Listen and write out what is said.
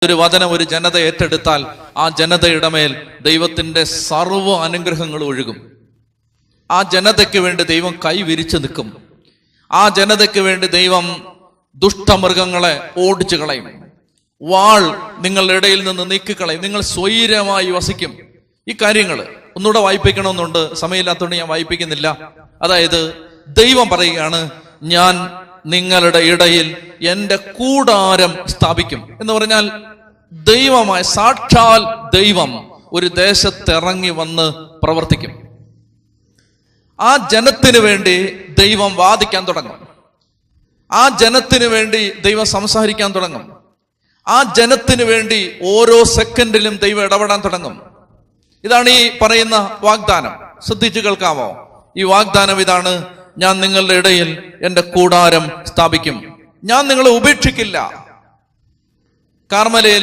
ഒരു വചനം ഒരു ജനത ഏറ്റെടുത്താൽ ആ ജനതയുടെ മേൽ ദൈവത്തിന്റെ സർവ്വ അനുഗ്രഹങ്ങൾ ഒഴുകും. ആ ജനതയ്ക്ക് വേണ്ടി ദൈവം കൈ വിരിച്ചു നിൽക്കും. ആ ജനതയ്ക്ക് വേണ്ടി ദൈവം ദുഷ്ടമൃഗങ്ങളെ ഓടിച്ചു കളയും. വാൾ നിങ്ങളുടെ ഇടയിൽ നിന്ന് നീക്കിക്കളയും. നിങ്ങൾ സ്വൈരമായി വസിക്കും. ഈ കാര്യങ്ങൾ ഒന്നുകൂടെ വായിപ്പിക്കണമെന്നുണ്ട്, സമയമില്ലാത്തതുകൊണ്ട് ഞാൻ വായിപ്പിക്കുന്നില്ല. അതായത് ദൈവം പറയുകയാണ്, ഞാൻ നിങ്ങളുടെ ഇടയിൽ എൻ്റെ കൂടാരം സ്ഥാപിക്കും എന്ന് പറഞ്ഞാൽ ദൈവമായ സാക്ഷാൽ ദൈവം ഒരു ദേശത്തിറങ്ങി വന്ന് പ്രവർത്തിക്കും. ആ ജനത്തിന് വേണ്ടി ദൈവം വാദിക്കാൻ തുടങ്ങും. ആ ജനത്തിന് വേണ്ടി ദൈവം സംസാരിക്കാൻ തുടങ്ങും. ആ ജനത്തിന് വേണ്ടി ഓരോ സെക്കൻഡിലും ദൈവം ഇടപെടാൻ തുടങ്ങും. ഇതാണ് ഈ പറയുന്ന വാഗ്ദാനം. ശ്രദ്ധിച്ചു കേൾക്കാമോ? ഈ വാഗ്ദാനം ഇതാണ്: ഞാൻ നിങ്ങളുടെ ഇടയിൽ എൻ്റെ കൂടാരം സ്ഥാപിക്കും. ഞാൻ നിങ്ങളെ ഉപേക്ഷിക്കില്ല. കാർമലയിൽ